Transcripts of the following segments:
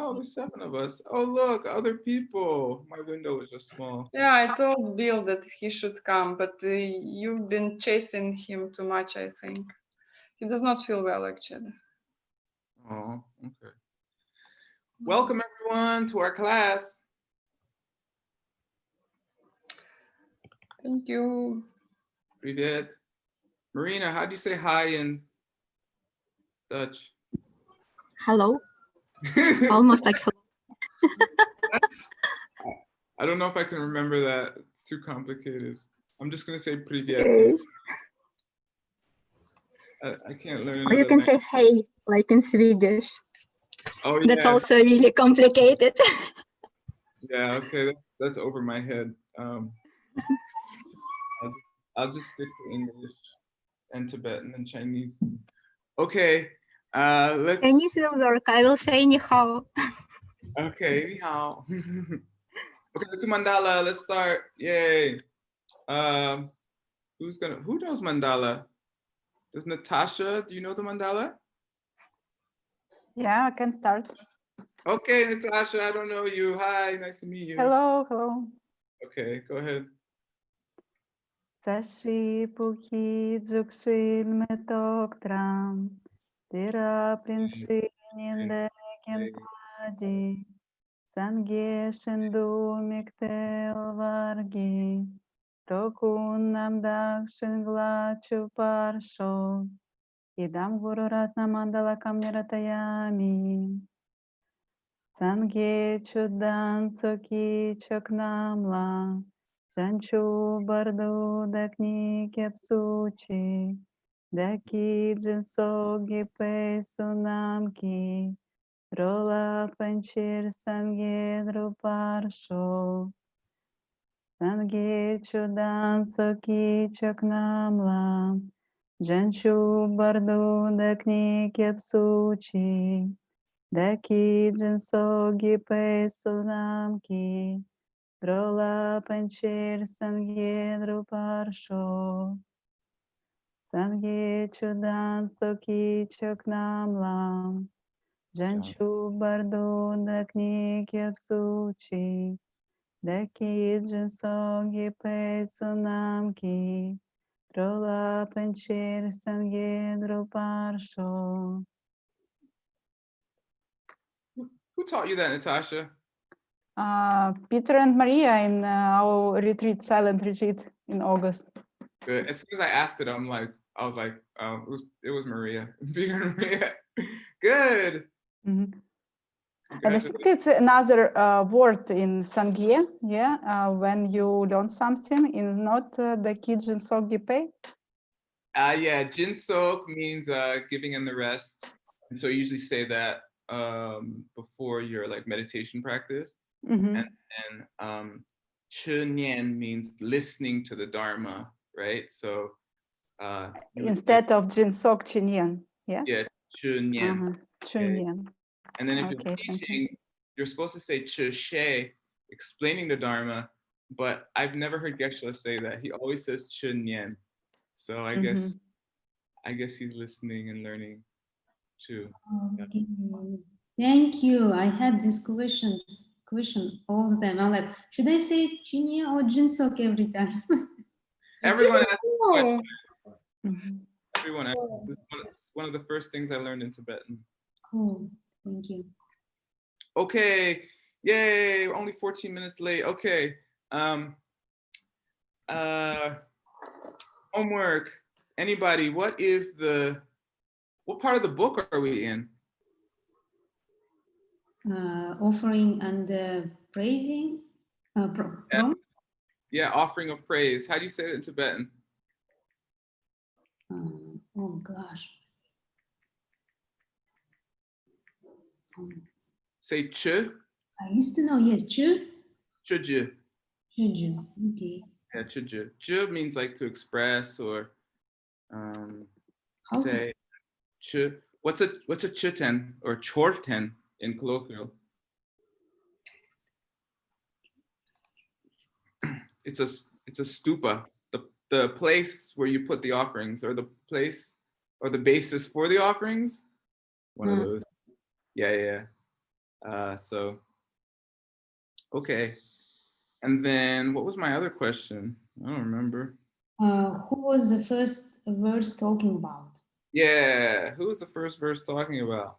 Oh, there's 7 of us. Oh, look, other people. My window is just small. Yeah, I told Bill that he should come, but you've been chasing him too much, I think. He does not feel well, actually. Oh, okay. Welcome, everyone, to our class. Thank you. Привет. Marina, how do you say hi in Dutch? Hello. Almost like hello. I don't know if I can remember that. It's too complicated. I'm just going to say привет. Okay. I can't learn Or another you can language. say hey, like in Swedish. Oh, That's yeah. also really complicated. Yeah, okay. That's over my head. I'll just stick to English and Tibetan and Chinese. Okay. Let's. Chinese will work. I will say ni hao. Okay, ni hao. Okay, let's do mandala. Let's start. Yay. Who knows mandala? Does Natasha, do you know the mandala? Yeah, I can start. Okay, Natasha, I don't know you. Hi, nice to meet you. Hello, hello. Okay, go ahead. Sashi puki dzukshil metok tram. Tira prinshi ninde kenpadi. Sange shendu miktel vargi. Tokun namdak shingla chuparsho. Idam guru ratna mandala kamniratayami. Sange chudan soki choknamla. Janchu bardu dakni kepsuchi. Daki jinso gipe sunamki. Rola panchir sange druparsho. Sange chudan soki choknamla. Janchu bardu dakni kepsuchi. Daki jinso gipe sunamki. Rola panchir sange druparsho. Sange chudan soki choknam lam. Janchu bardo dakni kyapsuchi. Daki jinso gipe sunamki. Rola panchir sange druparsho. Who taught you that, Natasha? Peter and Maria in our retreat, silent retreat in August. Good. As soon as I asked it, I was like, it was Maria. Peter and Maria. Good. Mm-hmm. And I think it's another word in Sangye, yeah, when you learn something in not the Kijin Sogipe. Yeah, Jinsok means giving in the rest. And so you usually say that before your like meditation practice. Mm-hmm. And Chunyan means listening to the Dharma, right? So instead of Jinsok Chinyan, yeah? Yeah, Chunyan. Chunyan. And then if Okay, you're teaching, you're supposed to say Chushe, explaining the Dharma, but I've never heard Geshe say that. He always says Chunyan. So I guess he's listening and learning too. Okay. Thank you. I had this question all the time. I'm like, should I say Chinya or Jinsok every time? Everyone asks this question. Mm-hmm. Everyone asks. It's one of the first things I learned in Tibetan. Cool. Thank you. Okay. Yay. We're only 14 minutes late. Okay. Homework. Anybody, what part of the book are we in? Offering and praising. Yeah, offering of praise. How do you say it in Tibetan? Oh gosh. Say ch. I used to know, yes, chu. Chuju. Chuju. Okay. Yeah, chuju. Ju means like to express or say chu. What's a chuten or chorten in colloquial? It's a stupa, the place where you put the offerings, or the place or the basis for the offerings. One of those. Yeah. So, okay. And then what was my other question? I don't remember. Who was the first verse talking about? Yeah, who was the first verse talking about?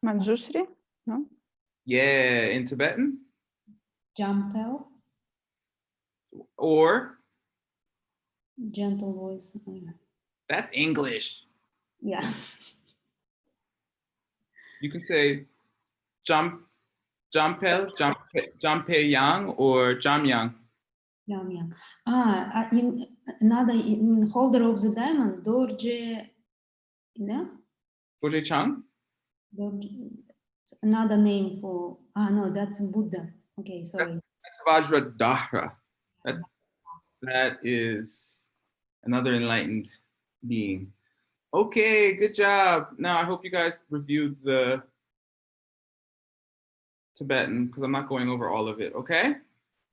Manjushri? No? Yeah, in Tibetan? Jampel, Or gentle voice. that's English. Yeah. You can say Jampel, Jampeyang, or Jamyang. Yam. Another holder of the diamond, Dorje, no? Dorje Chang? Another name for, no, that's Buddha. Okay, sorry. That's Vajradhara. That is another enlightened being. Okay, good job. Now I hope you guys reviewed the Tibetan because I'm not going over all of it, okay?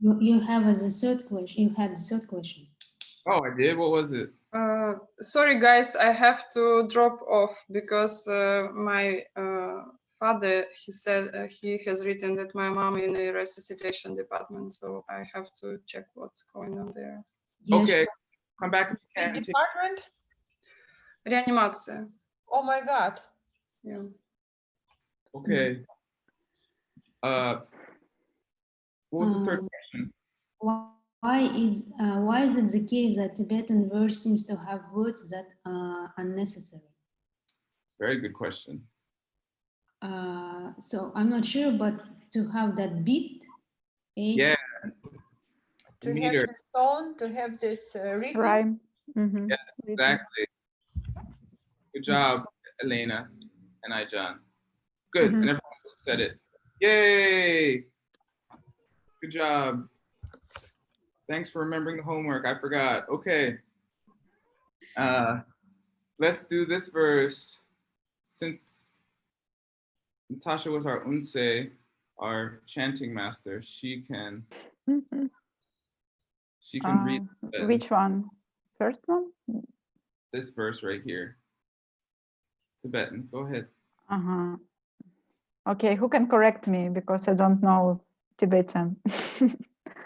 You have as a third question, you had the third question. Oh, I did? What was it? Sorry, guys, I have to drop off because my father, he said he has written that my mom in a resuscitation department, so I have to check what's going on there. Yes, Okay, come back if you Big can. Take- department? Реанимация. Oh my God. Yeah. Okay. What was the third Um, question? Why is it the case that Tibetan verse seems to have words that are unnecessary? Very good question. So I'm not sure, but to have that beat, Yeah, To have meter. this tone, to have this rhythm. Rhyme. Mhm. Yes, Rhythm. exactly. Good job, Elena and Ijan. Good, Mhm. and everyone else who said it. Yay! Good job. Thanks for remembering the homework. I forgot. Okay. Let's do this verse. Since Natasha was our unse, our chanting master, she can Mhm. read Which one? First one? this verse right here. Tibetan. Go ahead. Uh-huh. Okay, who can correct me because I don't know Tibetan.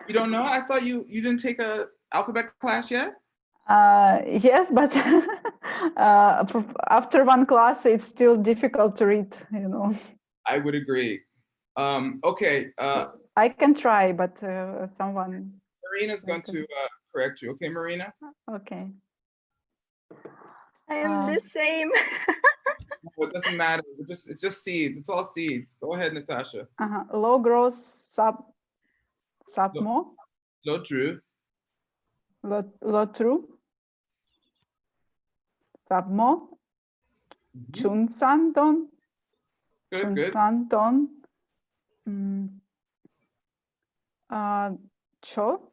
You don't know? I thought you didn't take a alphabet class yet? Yes, but after one class, it's still difficult to read, you know. I would agree. Okay, I can try, but someone, Marina's going to correct you. Okay, Marina? okay. I am the same. No, it doesn't matter. It's just seeds. It's all seeds. Go ahead, Natasha. Low growth submo, Lo Drew. lotru, submo, chunsandon, Good, good. chunsandon, cho,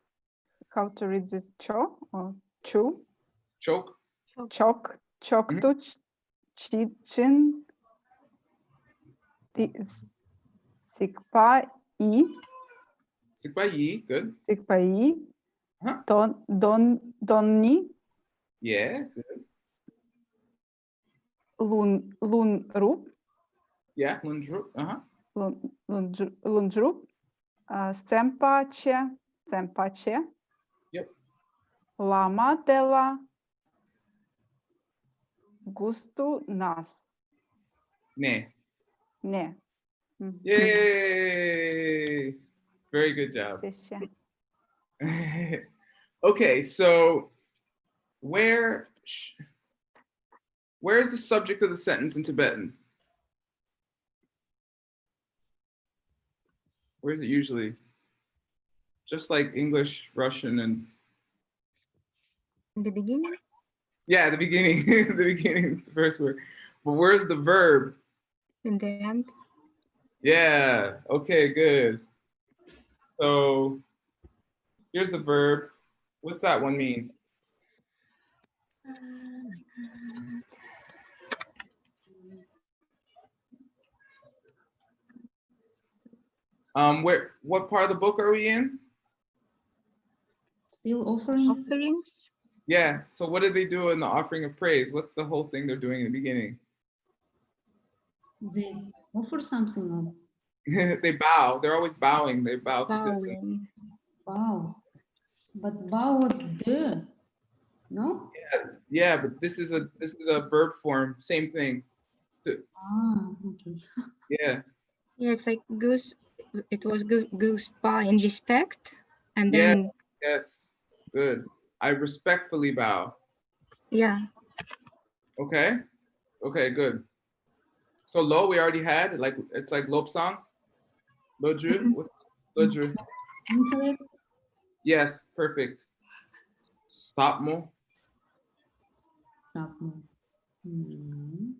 how to read this, cho or chu, Choke. chok, choktu, chin, sikpa i, Sikpa Yi. Good. sikpa i, Huh? donni, Yeah. Good. lunru, Yeah. Lundru. Uh-huh. lunru, sempache, Yep. lama della gustu nas, Ne. ne. Mhm. Yay. Very good job. Teşekkür. Okay, so where is the subject of the sentence in Tibetan? Where is it usually? Just like English, Russian, and In the beginning, yeah, the beginning, the beginning, the first word. But where's the verb? in the end, Yeah, okay, good. So here's the verb. What's that one mean? What part of the book are we in? still offering. offerings, Yeah, so what did they do in the offering of praise? What's the whole thing they're doing in the beginning? They offer something up. They bow. They're always bowing. They bow to this. Bowing. Bow. But bow was de, no? Yeah, but this is a verb form. Same thing. Ah, okay. Yeah. Yes, like goose. It was goose bow in respect, and Yeah. then Yes. Good. I respectfully bow. yeah. Okay. Okay. Good. So lo we already had. Like it's like lopsang. Lodru. What's lodru? Intellect. Yes. Perfect. Sapmo. Sapmo. Hmm.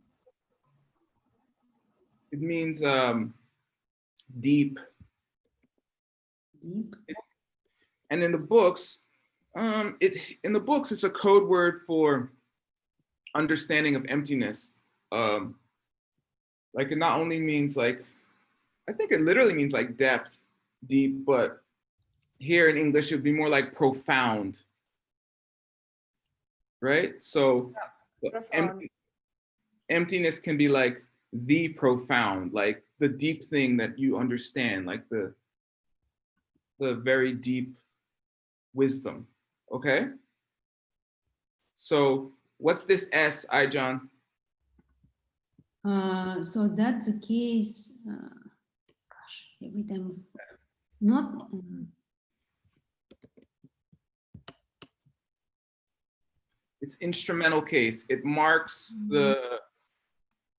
It means deep. Deep. And in the books, it's a code word for understanding of emptiness. Like it not only means like, I think it literally means like depth, deep, but here in English it would be more like profound, right? So Profound. emptiness can be like the profound, like the deep thing that you understand, like the very deep wisdom. Okay. So what's this S, Ijon? So that's the case. Gosh, every time. Not. It's instrumental case. It marks the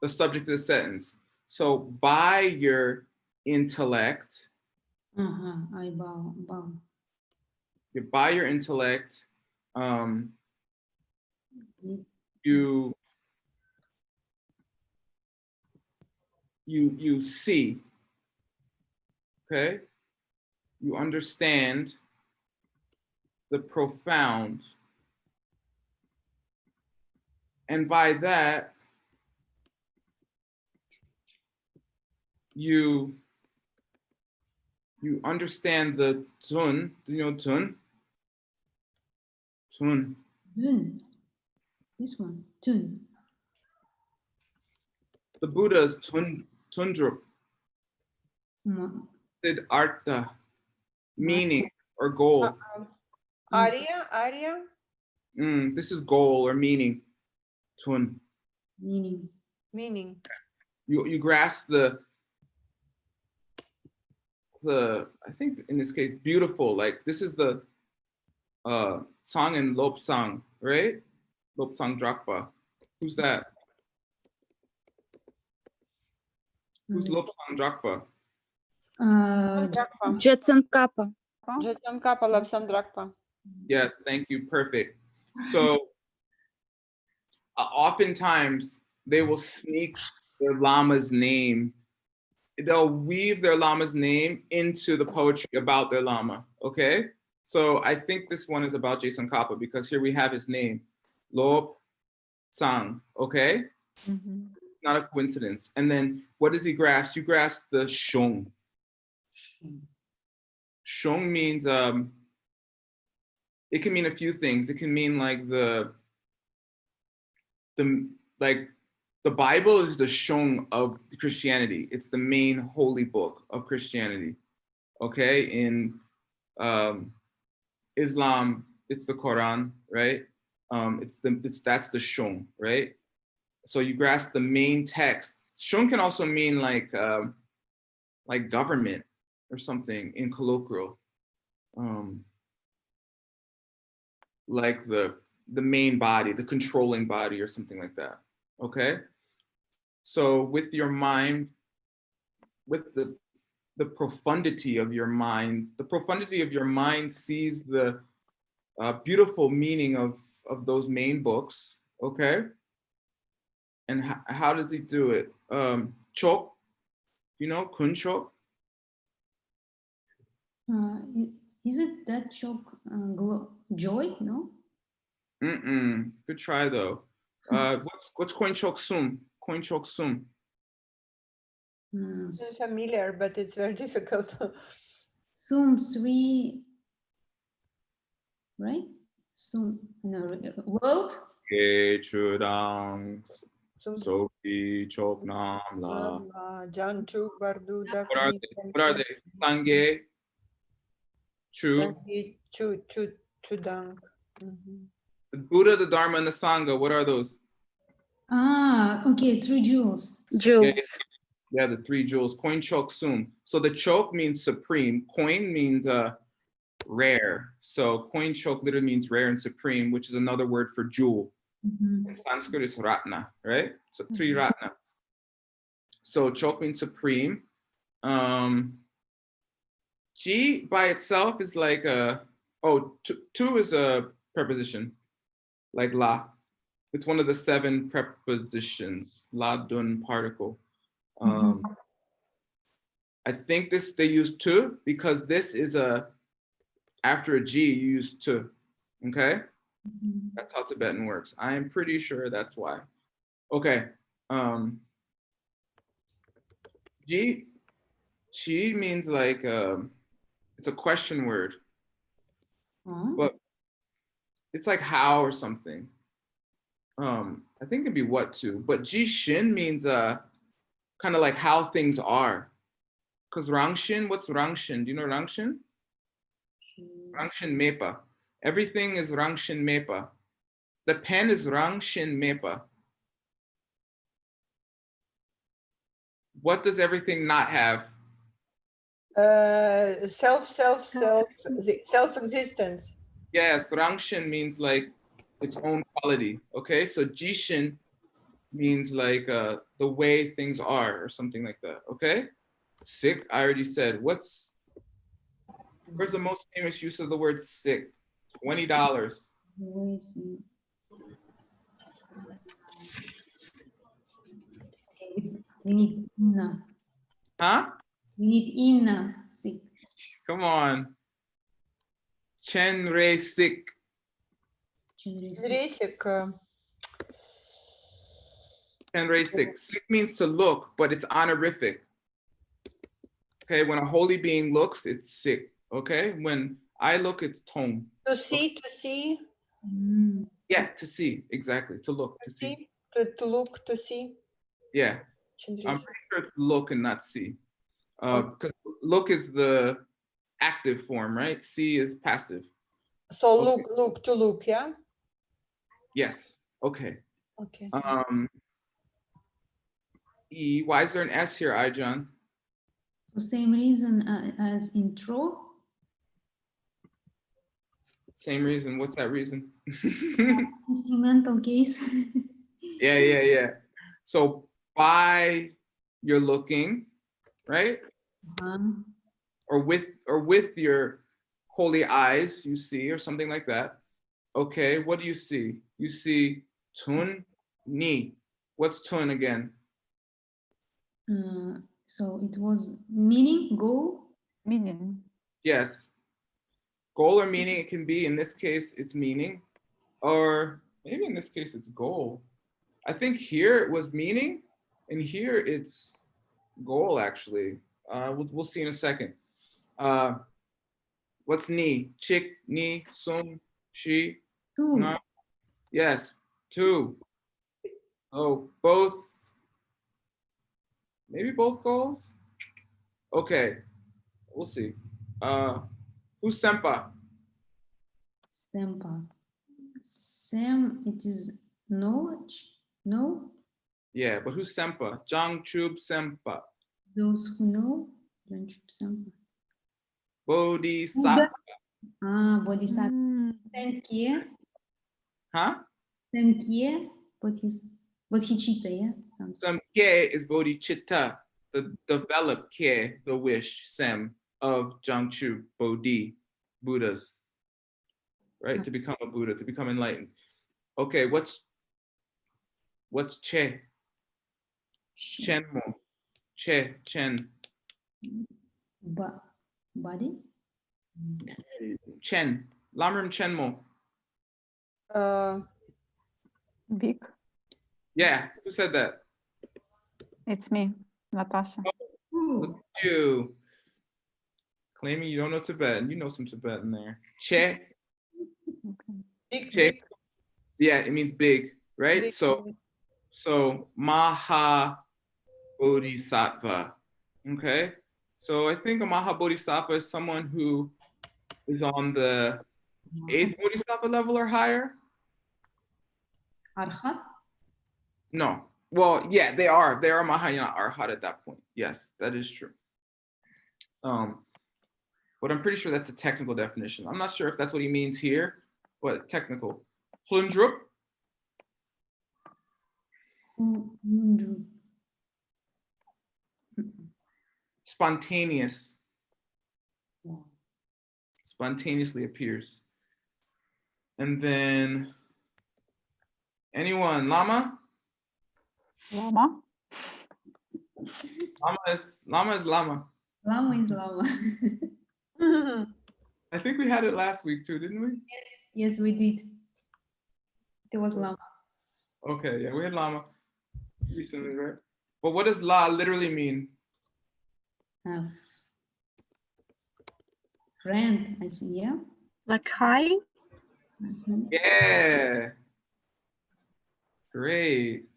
subject of the sentence. So by your intellect, I bow. by your intellect, you see, okay? You understand the profound. And by that, you understand the tun. Do you know tun? Tun. Tun. This one. Tun. The Buddha's tundrup. Ma- Artha, meaning or goal. Aria? This is goal or meaning. Tun. Meaning. Meaning. You grasp the I think in this case beautiful, like this is the song in Lopsang, right? Lopsang Drakpa. Who's that? Who's Lopsang Drakpa? Drakpa. Jetson Kappa. Jetson Kappa, Lapsang Drakpa. Yes, thank you. Perfect. So oftentimes they will sneak their lama's name. They'll weave their lama's name into the poetry about their lama. Okay. So I think this one is about Jetson Kappa because here we have his name, Lop Sang. Okay. Not a coincidence. And then what does he grasp? You grasp the shong. Shong means it can mean a few things. It can mean like the Bible is the shong of Christianity. It's the main holy book of Christianity. Okay, in Islam, it's the Quran, right? That's the shong, right? So you grasp the main text. Shong can also mean like government or something in colloquial, like the main body, the controlling body or something like that. Okay. So with your mind, with the profundity of your mind, the profundity of your mind sees the beautiful meaning of those main books. Okay. And how does he do it? Chok, you know, Kun Chok? Is it that Chok joy? No. Good try though. What's Coin Chok Sum? Coin Chok Sum. It's familiar, but it's very difficult. Sum 3, right? Sum, no, world. Chudang. So Chok Nam La. Janchu, Barduda, What are they? What are they? Sange, Chu. Chudang. Mhm. The Buddha, the Dharma, and the Sangha. What are those? Ah, okay, 3 jewels. Jewels. Yeah, the 3 jewels. Koin Chok Sum. So the chok means supreme. Koin means rare. So Koin Chok literally means rare and supreme, which is another word for jewel. Mhm. In Sanskrit, it's ratna, right? So 3 ratna. So chok means supreme. Ji by itself is like two is a preposition, like la. It's one of the 7 prepositions, la dun particle. I think they use tu because this is after a G, you use tu, okay? Mhm. That's how Tibetan works. I am pretty sure that's why. Okay. Chi means like, it's a question word, Ah, but it's like how or something. I think it'd be what too, but Ji Shin means kind of like how things are. Because Rangshin, what's Rangshin? Do you know Rangshin? Rangshin Mepa. Everything is Rangshin Mepa. The pen is Rangshin Mepa. What does everything not have? Self-existence. Yes, Rangshin means like its own quality. Okay, so Jishin means like the way things are or something like that. Okay, sick, I already said. Where's the most famous use of the word sick? $20. where is it? Okay, we need Inna. Huh? We need Inna. 6. Come on. Chen Re Sik. Зречек. Chen Re Sik. Sik means to look, but it's honorific. Okay, when a holy being looks, it's sick. Okay, when I look, it's tong. To see, Mm. Yeah, to see, exactly. To look, to see. to look, to see. Yeah, I'm pretty sure it's look and not see. Because look is the active form, right? See is passive. So Okay. look, to look, yeah? Yes, okay. Okay. E, why is there an S here, Ijon? For same reason as intro. Same reason, what's that reason? Instrumental case. Yeah. So by you're looking, right? Or with your holy eyes, you see, or something like that. Okay, what do you see? You see tun ni. What's tun again? So it was meaning, goal. Meaning. Yes. Goal or meaning, it can be, in this case, it's meaning. Or maybe in this case, it's goal. I think here it was meaning, and here it's goal, actually. We'll see in a second. What's ni? Chik, ni, sum, shi, 2. na? Yes, 2. Oh, both, maybe both goals? Okay, we'll see. Who's Sempa? Sempa. Sem, it is knowledge. No, Yeah, but who's Sempa? Jang Chub Sempa. those who know. Sempa. Bodhisattva. Bodhisattva. Mm. Semkye. Huh? Semkye. Bodhicitta, yeah? Some Kye is Bodhicitta, the developed Kye, the wish, Sem, of Jangchu, Bodhi, Buddhas, right? To become a Buddha, to become enlightened. Okay, what's Che? Chenmo. Che, Chen. Body? Chen. Lamrim Chenmo. Big. Yeah, who said that? It's me, Natasha. Look at you. Claiming you don't know Tibetan. You know some Tibetan there. Che. Big, Che. big, Yeah, it means big, right? big, So So Maha Bodhisattva. Okay. So I think a Maha Bodhisattva is someone who is on the 8th Bodhisattva level or higher. Arhat? No. Well, yeah, they are. They are Mahayana Arhat at that point. Yes, that is true. But I'm pretty sure that's a technical definition. I'm not sure if that's what he means here, but technical. Hlundrup. Hundru. Spontaneous. Wow. Spontaneously appears. And then anyone, Lama? Lama. Lama is Lama. Lama is lama. I think we had it last week too, didn't we? Yes, we did. It was lama. Okay, yeah, we had Lama recently, right? But what does La literally mean? Uh, friend, I see, yeah. Like hi? Mhm. Yeah. Great.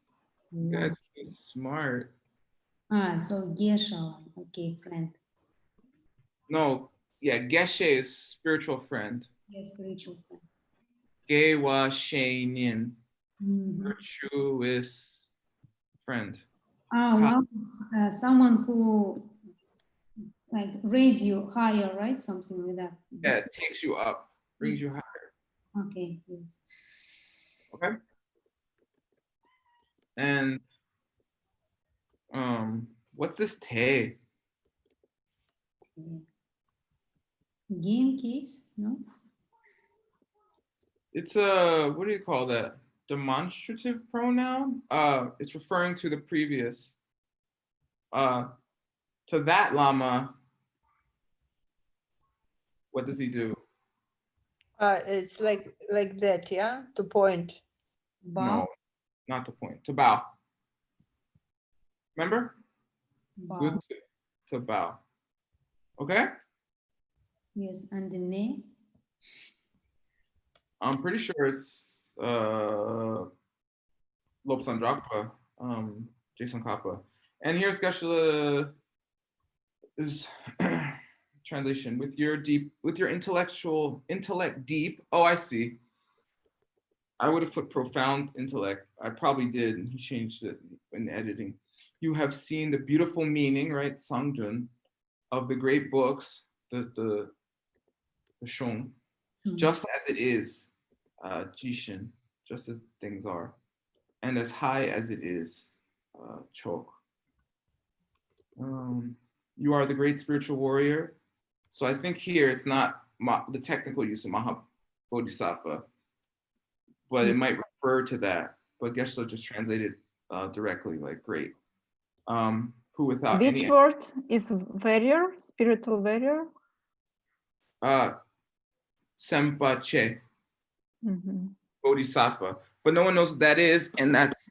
You Yeah. guys are smart. Ah, so Geshe, okay, friend. No, yeah, Geshe is spiritual friend. Yes, spiritual friend. Gewa Sheinin, Mhm. virtuous friend. Ah, well, someone who like raise you higher, right? Something like that. Yeah, it takes you up, brings you higher. Okay, yes. Okay. And what's this te? Okay. Game case, no? It's a, what do you call that? Demonstrative pronoun? It's referring to the previous. To that Lama, what does he do? It's like that, yeah? To point. Bow, No, not to point, to bow. Remember? bow. Good to bow. Okay? Yes, and the name. I'm pretty sure it's Lobsang Drakpa, Jason Kappa. And here's Geshe is translation with your intellect deep. Oh, I see. I would have put profound intellect. I probably did, and he changed it in editing. You have seen the beautiful meaning, right, Sangjun, of the great books, the Shong, just as it is, Jishin, just as things are, and as high as it is, Chok. You are the great spiritual warrior. So I think here it's not the technical use of Maha Bodhisattva, but it might refer to that. But Geshe just translated directly, like great. Who without Which any word is warrior, spiritual warrior? Sempache, Mhm. Bodhisattva. But no one knows what that is, and that's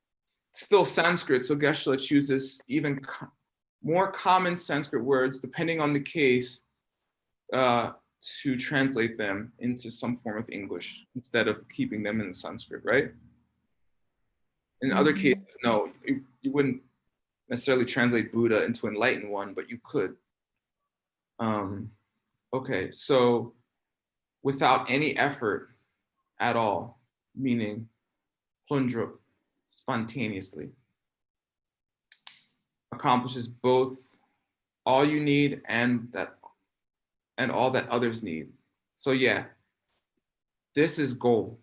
still Sanskrit. So Geshe chooses even more common Sanskrit words, depending on the case, to translate them into some form of English instead of keeping them in Sanskrit, right? In other cases, no, you wouldn't necessarily translate Buddha into enlightened one, but you could. Okay, so without any effort at all, meaning Plundrup, spontaneously, accomplishes both all you need and all that others need. So yeah, this is goal.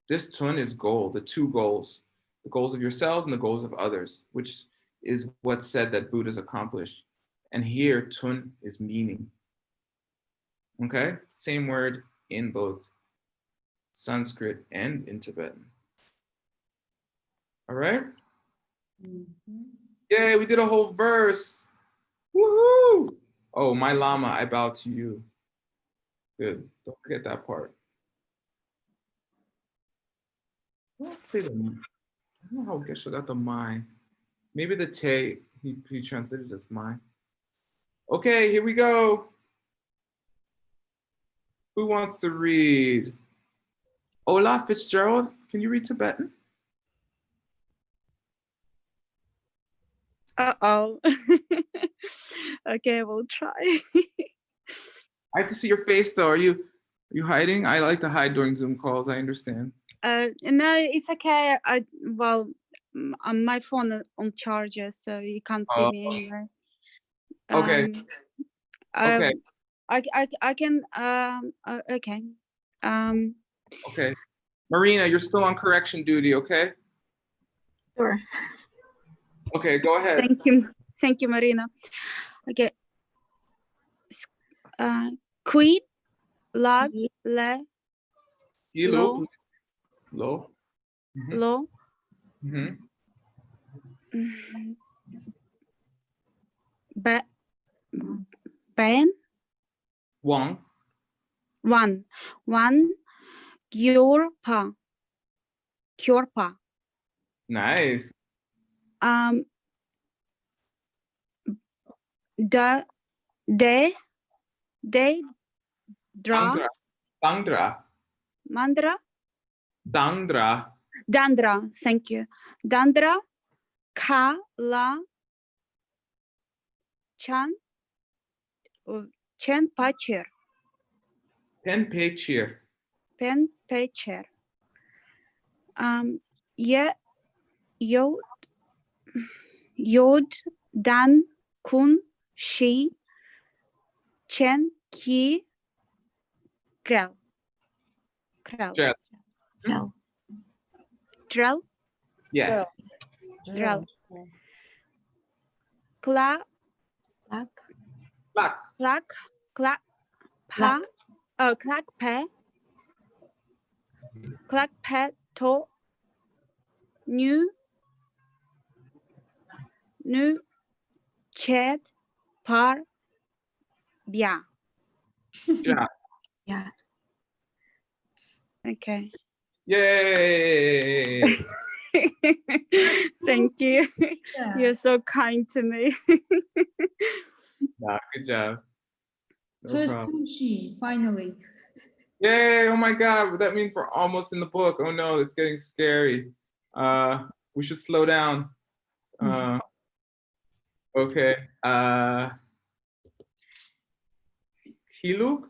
This Tun is goal, the two goals, the goals of yourselves and the goals of others, which is what's said that Buddha's accomplished. And here, Tun is meaning. Okay, same word in both Sanskrit and in Tibetan. All right? Yay, we did a whole verse. Woohoo! Oh, my Lama, I bow to you. Good, don't forget that part. Let's say the, I don't know how Geshe got the my. Maybe the te, he translated as my. Okay, here we go. Who wants to read? Ola Fitzgerald, can you read Tibetan? Uh-oh. Okay, we'll try. I have to see your face though. Are you hiding? I like to hide during Zoom calls. I understand. No, it's okay. Well, my phone on charger, so you can't see Oh. me anyway. Okay. Okay. I can. Okay. Okay. Marina, you're still on correction duty, okay? Sure. Okay, go ahead. Thank you, Marina. Okay. Quid, lag, le, Low. low, Low. Mhm. low. Mhm. Ben, Wong. one, Kyorpa. Nice. De, dra, Dandra. mandra, Dandra. dandra, thank you. Dandra, ka, la, chan, chen, pacher, Pen cheer. pen, pacher. Ye, yod, dan, kun, shi, chen, ki, krel. Gel. Well, Drel, Yeah. drel. Kla, black, Black. clack, pa, clack, pe, to, new, ched, par, bia. Yeah. yeah. Okay. Yay. Thank you. Yeah. You're so kind to me. Nah, good job. No First problem. sushi, finally. Yay, oh my God, that means we're almost in the book. Oh no, it's getting scary. We should slow down. Okay. Hiluk?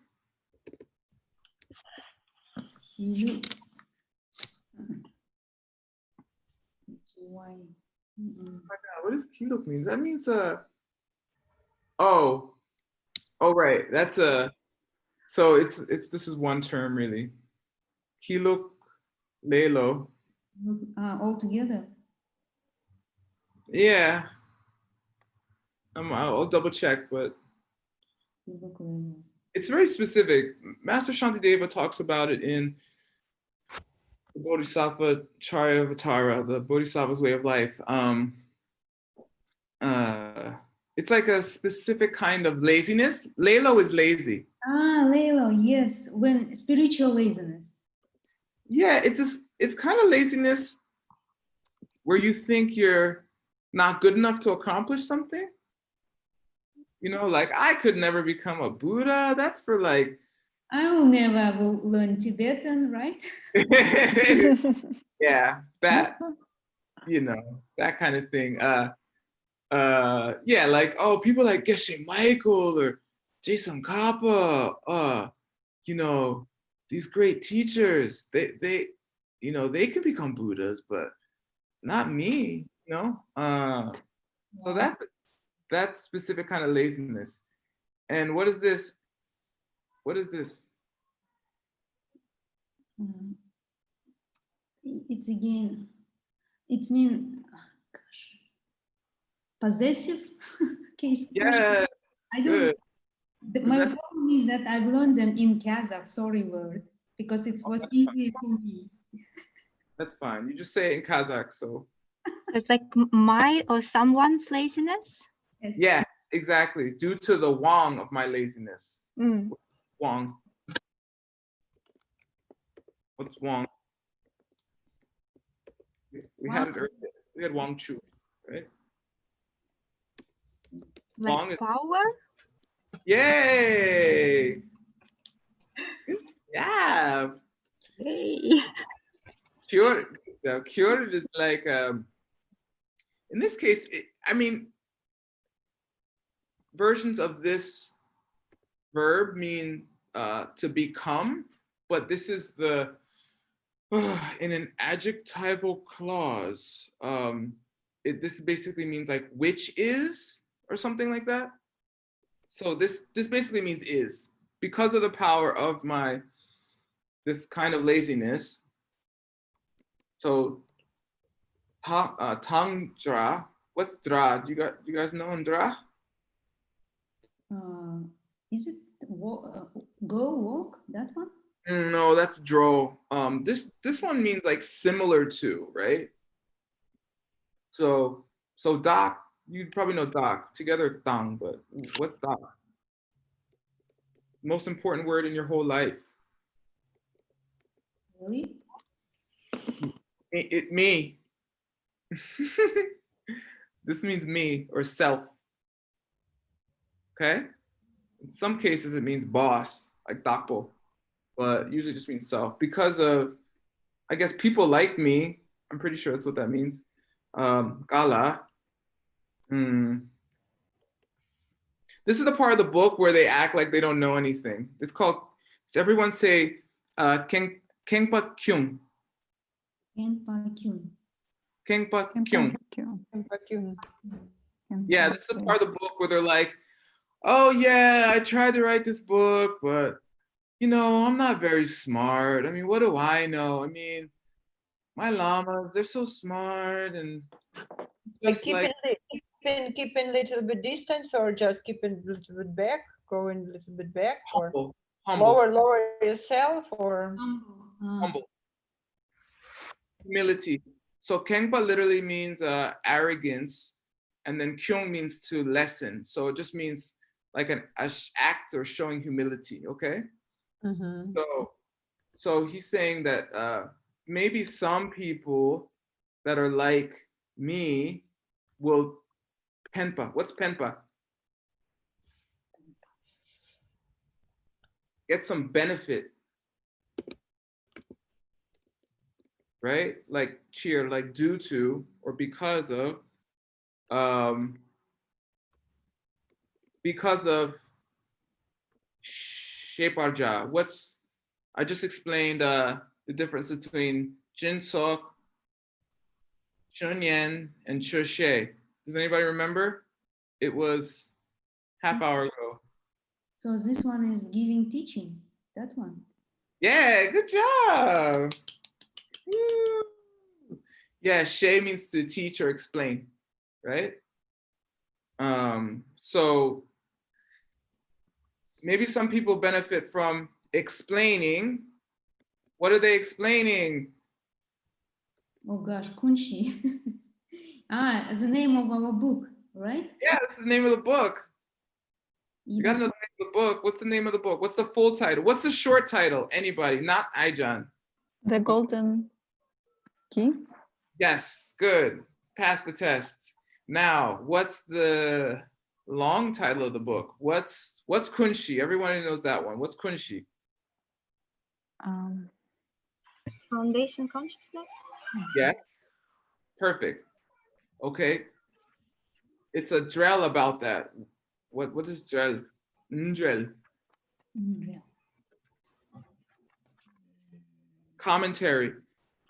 Hilu. Why? Mm-mm. Oh my God, what does Hiluk mean? That means oh right. That's so it's this is one term really. Hiluk Lelo. All together. Yeah. I'll double check, but it's very specific. Master Shantideva talks about it in the Bodhisattva Charyavatara, the Bodhisattva's way of life. It's like a specific kind of laziness. Lelo is lazy. Lelo, yes, when spiritual laziness. Yeah, it's kind of laziness where you think you're not good enough to accomplish something. You know, like I could never become a Buddha. That's for like. I will never learn Tibetan, right? Yeah, that, you know, that kind of thing. Yeah, like, oh, people like Geshe Michael or Jason Kappa, you know, these great teachers, they, you know, they can become Buddhas, but not me, you know? So that's specific kind of laziness. And what is this? What is this? It's again, it's mean, gosh, possessive case. Yes, I don't. good. My problem is that I've learned them in Kazakh. Sorry, word, because it was easy for me. That's fine. You just say it in Kazakh, so. It's like my or someone's laziness. Yes. Yeah, exactly. Due to the Wong of my laziness. Mm. Wong. What's Wong? We had it earlier. We had Wong Chu, right? Like Wong is power. yay! Yeah. Yay. Cured. So cured is like in this case, I mean, versions of this verb mean to become, but this is the in an adjectival clause. This basically means like which is or something like that. So this basically means is, because of the power of this kind of laziness. So tang dra. What's dra? Do you guys know dra? Is it go walk, that one? No, that's dro. This one means like similar to, right? So doc, you probably know doc. Together dang, but what's doc? Most important word in your whole life. Really? Me. This means me or self. Okay? In some cases it means boss, like dakpo, but usually just means self. Because of, I guess, people like me, I'm pretty sure that's what that means. Gala. This is the part of the book where they act like they don't know anything. It's called, so everyone say, Kengpa Kyung. Kenpa Kyun. Kengpa Kyung. Yeah, this is the part of the book where they're like, oh yeah, I tried to write this book, but you know, I'm not very smart. I mean, what do I know? I mean, my llamas, they're so smart and just like keeping a little bit distance, or just keeping a little bit back, going a little bit back, or humble. lower yourself, or Humble. Humility. So Kengpa literally means arrogance, and then Kyung means to lessen. So it just means like an act or showing humility, okay? Mm-hmm. So he's saying that maybe some people that are like me will penpa. What's penpa? Get some benefit, right? Like cheer, like due to or because of Sheparja. I just explained the difference between Jinsok, Chunyan, and Chushe. Does anybody remember? It was half hour ago. So this one is giving teaching, that one. Yeah, good job. Woo. Yeah, She means to teach or explain, right? So maybe some people benefit from explaining. What are they explaining? Oh gosh, Kunshi. The name of our book, right? Yeah, that's the name of the book. You gotta know the name of the book. What's the name of the book? What's the full title? What's the short title? Anybody, not Aijan. The Golden Key. Yes, good. Pass the test. Now, what's the long title of the book? What's Kunshi? Everyone knows that one. What's Kunshi? Foundation consciousness. Yes. Perfect. Okay. It's a drill about that. What is drill? Drill. Yeah. Commentary.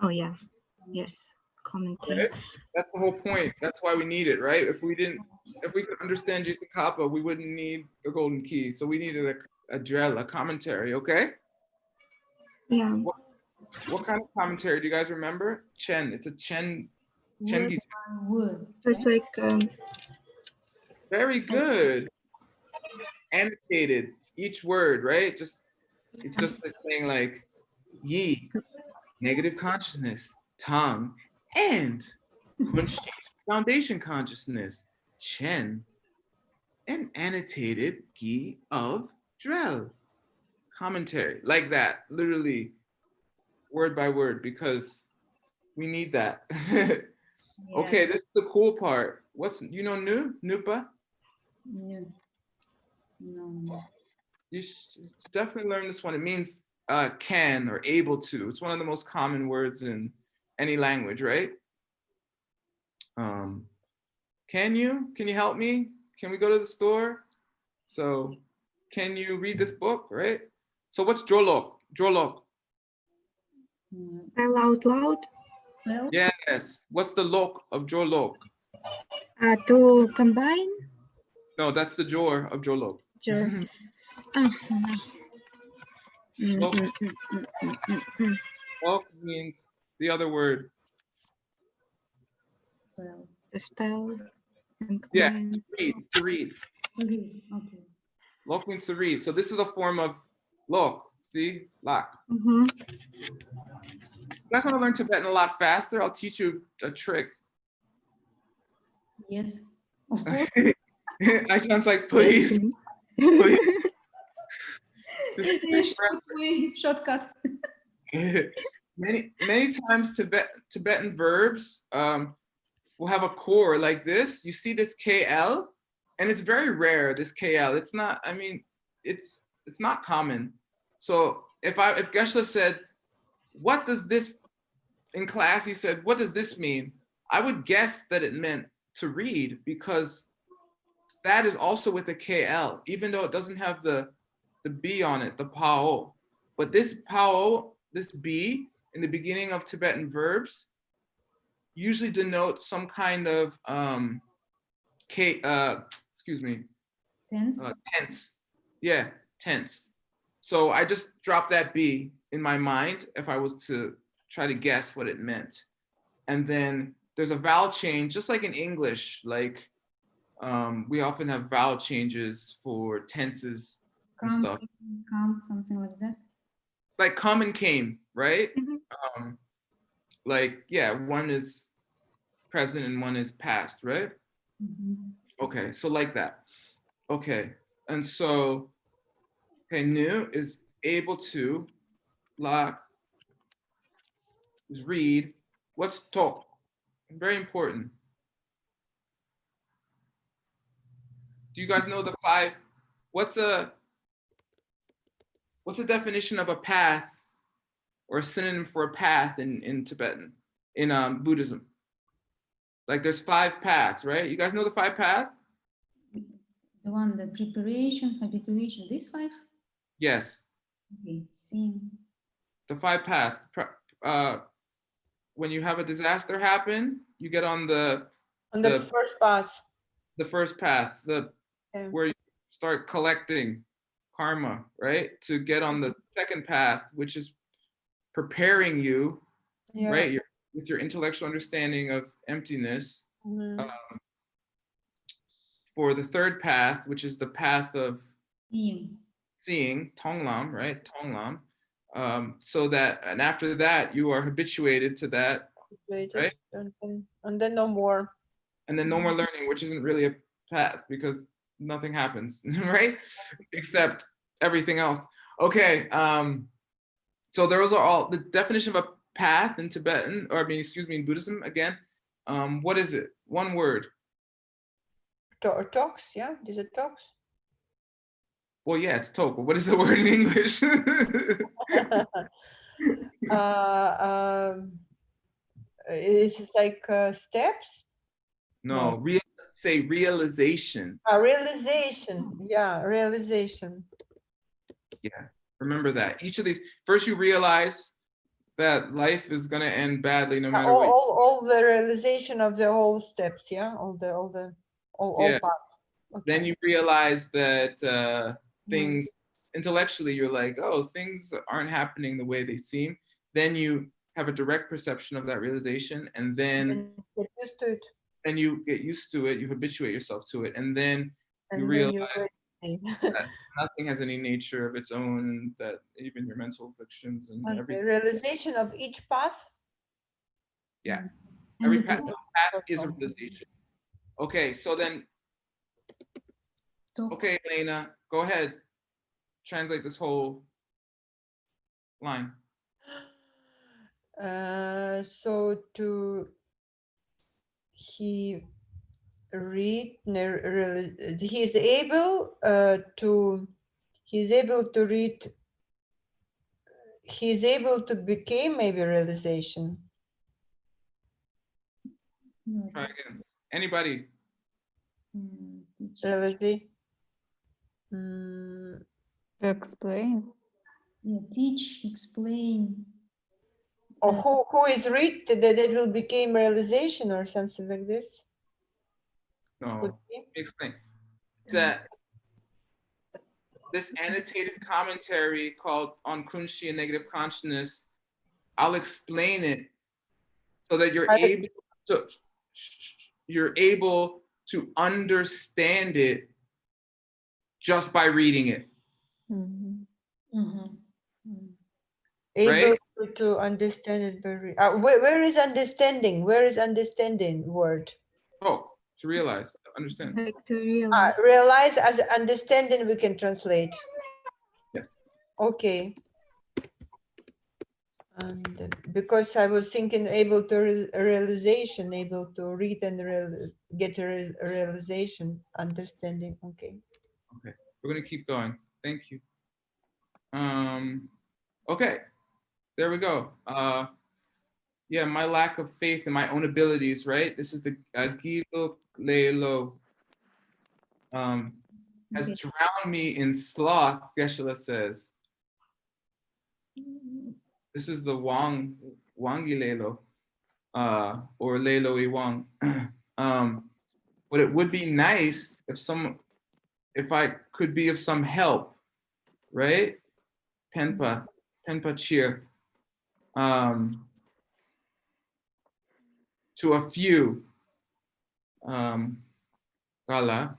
Oh yes, commentary. Right? That's the whole point. That's why we need it, right? If we could understand Jason Kappa, we wouldn't need the golden key. So we needed a drill, a commentary, okay? Yeah. What kind of commentary do you guys remember? Chen. It's a Chen. Word. It's like Very good. Annotated each word, right? It's just like saying like yi, negative consciousness, tongue, and Kunshi, foundation consciousness, Chen, and annotated gi of Drell. Commentary, like that, literally word by word, because we need that. Yeah. Okay, this is the cool part. Nupa? No. You should definitely learn this one. It means can or able to. It's one of the most common words in any language, right? Can you help me? Can we go to the store? So can you read this book, right? So what's jolok? Jolok. Spell out loud. Well, Yes. What's the lok of jolok? To combine. No, that's the jor of jolok. Sure. Oh, Lok, mm. lok means the other word. well, To spell and Yeah, combine. read, to read. okay, okay. Lok means to read. So this is a form of lok. See? Lak. Mhm. You guys want to learn Tibetan a lot faster? I'll teach you a trick. Yes, of course. Ajah's like, please. Please. This It's is a short way, shortcut. many times Tibetan verbs will have a core like this. You see this KL, and it's very rare, this KL. It's not, I mean, it's not common. So if Geshe said, what does this, in class he said, what does this mean? I would guess that it meant to read, because that is also with a KL, even though it doesn't have the B on it, the pao. But this pao, this B in the beginning of Tibetan verbs usually denotes some kind of tense. Yeah, tense. So I just dropped that B in my mind if I was to try to guess what it meant. And then there's a vowel change, just like in English, like we often have vowel changes for tenses and stuff. Come, something like that. Like come and came, right? Mhm. Like, yeah, one is present and one is past, right? Mhm. Okay, so like that. Okay, and so, okay, nu is able to, la is read. What's talk? Very important. Do you guys know the 5? What's the definition of a path or a synonym for a path in Tibetan, in Buddhism? Like there's 5 paths, right? You guys know the 5 paths? The one, the preparation, habituation, these 5? Yes, Okay, same. the 5 paths. When you have a disaster happen, you get on the first pass. the first path, Okay. where you start collecting karma, right? To get on the second path, which is preparing you, Yeah. right? With your intellectual understanding of emptiness, Mhm. for the third path, which is the path of Seeing. Tonglam, right? Tonglam. So that, and after that, you are habituated to that, right? And then no more. And then no more learning, which isn't really a path because nothing happens, right? Except everything else. Okay, so those are all the definition of a path in Tibetan, or I mean, excuse me, in Buddhism again. What is it? One word. Talks, yeah? Is it talks? Well, yeah, it's tok, but what is the word in English? It's like steps? No, say realization. Realization, yeah, realization. Yeah, remember that. Each of these, first you realize that life is gonna end badly no matter what. All the realization of the whole steps, yeah? All Yeah. paths. Okay. Then you realize that things, intellectually, you're like, oh, things aren't happening the way they seem. Then you have a direct perception of that realization, and then get used to it. And you get used to it, you habituate yourself to it, and then And you then realize that nothing has any nature of its own, that even your mental afflictions and the everything. realization of each path. Yeah, And every the path is a realization. Okay, so then, talk. okay, Elena, go ahead. Translate this whole line. So he is able to read, he's able to become maybe realization. No, Try again. Anybody? teach. Realization. Mm, To explain. Yeah, teach, explain. or who is read that it will become realization or something like this? No, Could be. let me explain. That this annotated commentary called On Kunshi and Negative Consciousness, I'll explain it so that you're able to understand it just by reading it, Mhm. Mhm. Able right? to understand it very. Where is understanding? Where is understanding word? Oh, to realize, to understand. Like to realize. Realize as understanding we can translate. Yes. Okay. And because I was thinking able to realization, able to read and get a realization, understanding. Okay. Okay, we're gonna keep going. Thank you. Okay, there we go. Yeah, my lack of faith in my own abilities, right? This is the Gilo Lelo. Has Okay. drowned me in sloth, Geshe-la says. This is the Wangi Lelo, or Lelo Iwang. But it would be nice if I could be of some help, right? Penpa cheer. To a few, Gala,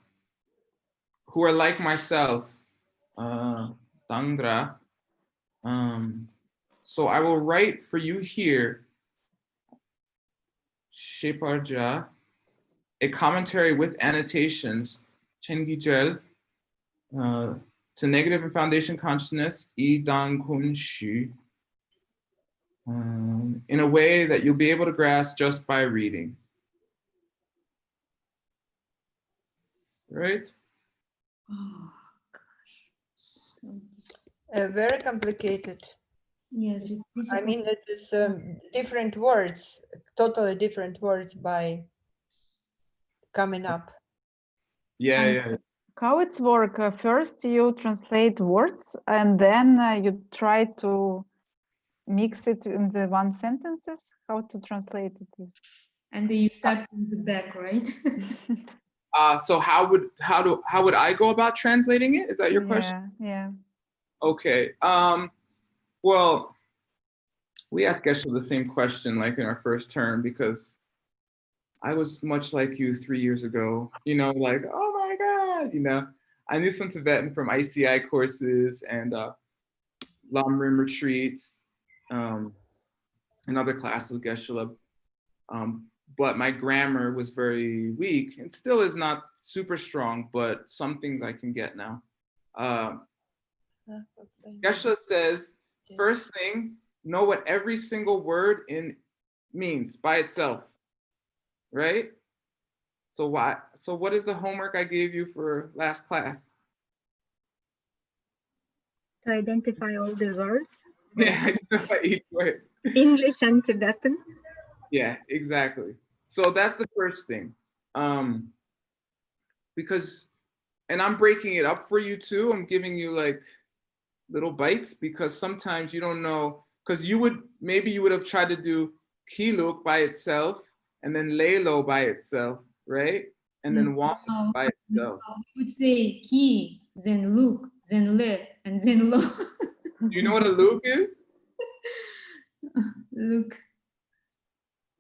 who are like myself, Tangra. So I will write for you here, Sheparja, a commentary with annotations, Chengijel, to negative and foundation consciousness, I Dang Kun Shu, in a way that you'll be able to grasp just by reading. Right? Oh, gosh. So difficult. Very complicated. Yes, it's I difficult. mean, it is different words, totally different words by coming up. Yeah, And yeah. how it's work? First you translate words and then you try to mix it in the one sentences. How to translate it? And then you start from the back, right? So how would I go about translating it? Is that your question? Yeah. Okay. Well, we asked Geshe the same question like in our first term because I was much like you 3 years ago, like, oh my God, I knew some Tibetan from ICI courses and Lamrim retreats and other classes with Geshe. But my grammar was very weak and still is not super strong, but some things I can get now. Geshe says, first thing, know what every single word means by itself, right? So what is the homework I gave you for last class? To identify all the words. Yeah, identify each word. English and Tibetan. Yeah, exactly. So that's the first thing. Because, and I'm breaking it up for you too. I'm giving you like little bites because sometimes you don't know, because maybe you would have tried to do Kiluk by itself and then Lelo by itself, right? And then Wang by itself. We would say ki, then look, then le, and then lo. Do you know what a Luke is? Look.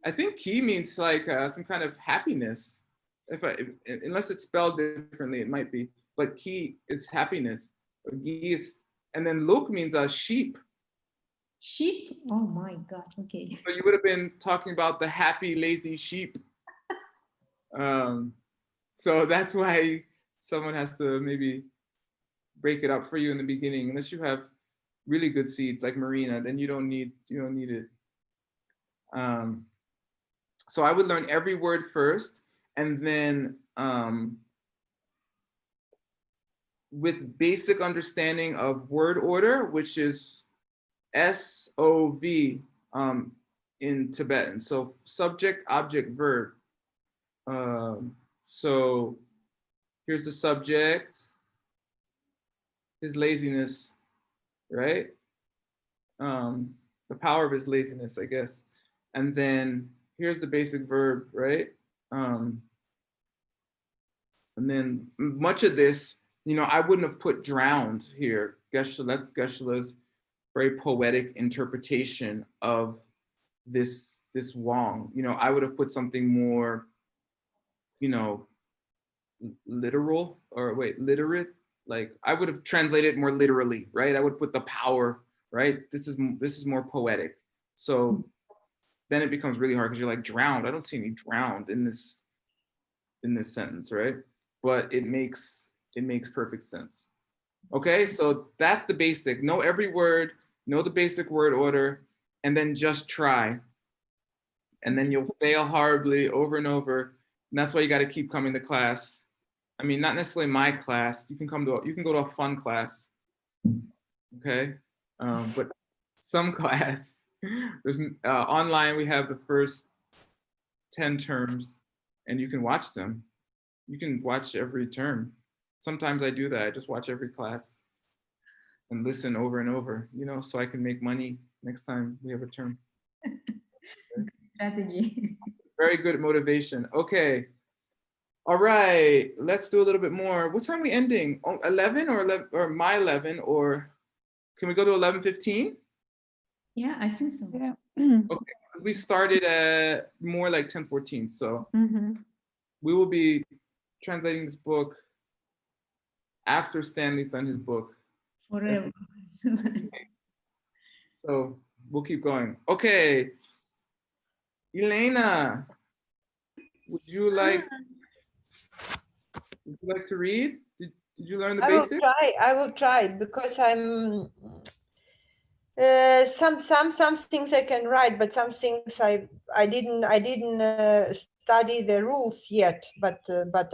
I think ki means like some kind of happiness. Unless it's spelled differently, it might be. But ki is happiness. And then luk means a sheep. Sheep? Oh my God, okay. So you would have been talking about the happy, lazy sheep. So that's why someone has to maybe break it up for you in the beginning. Unless you have really good seeds like Marina, then you don't need it. So I would learn every word first, and then with basic understanding of word order, which is SOV in Tibetan. So subject, object, verb. So here's the subject. his laziness, right? The power of his laziness, I guess. And then here's the basic verb, right? And then much of this, I wouldn't have put drowned here. Geshe, that's Geshe-la's very poetic interpretation of this Wong. I would have put something more, literal, or literate. Like I would have translated it more literally, right? I would put the power, right? This is more poetic. So then it becomes really hard because you're like drowned. I don't see any drowned in this sentence, right? But it makes perfect sense. Okay, so that's the basic. Know every word, know the basic word order, and then just try. And then you'll fail horribly over and over. And that's why you got to keep coming to class. I mean, not necessarily my class. You can go to a fun class. Okay, but some class. There's online. We have the first 10 terms, and you can watch them. You can watch every term. Sometimes I do that. I just watch every class and listen over and over, so I can make money next time we have a term. Strategy. Very good motivation. Okay. All right. Let's do a little bit more. What time are we ending? 11 or my 11, or can we go to 11:15? Yeah, I think so. Yeah. Okay. Because we started at more like 10:14. So we will be translating this book after Stanley's done his book. Forever. So we'll keep going. Okay. Elena, would you like to read? Did you learn the basics? I will try because I'm some things I can write, but some things I didn't study the rules yet. But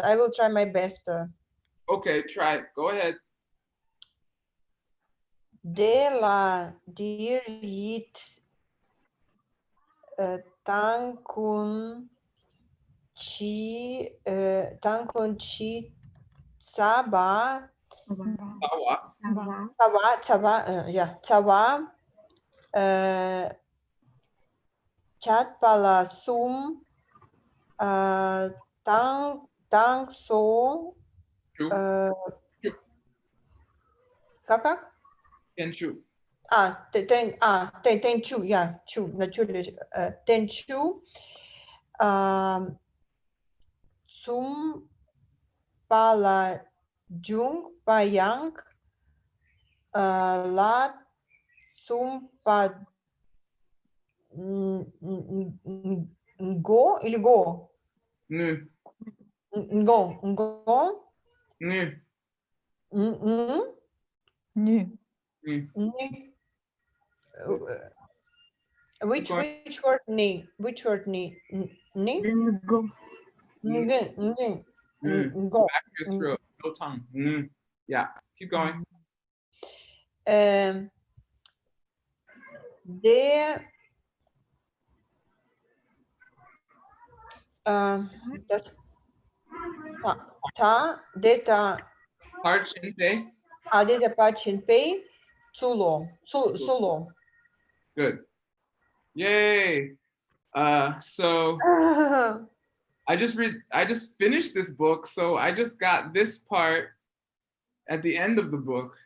I will try my best. Okay, try. Go ahead. De la dirit tankun chi tsaba tsaba chatpala sum tang so как? Tenchu. Tenchu, ja, Chu, natürlich. Tenchu zum Pala Jung Payang La zum Pa Ngo или Go? Nü. Ngo? Nü. Nü. Which word ni? Which word ni? Ni? Then go. Go. Back your throat. No tongue. Nü. Yeah. Keep going. Das Deta Parchente. Deta Pachinpei Sulo. Good. Yay. So I just finished this book, so I just got this part at the end of the book,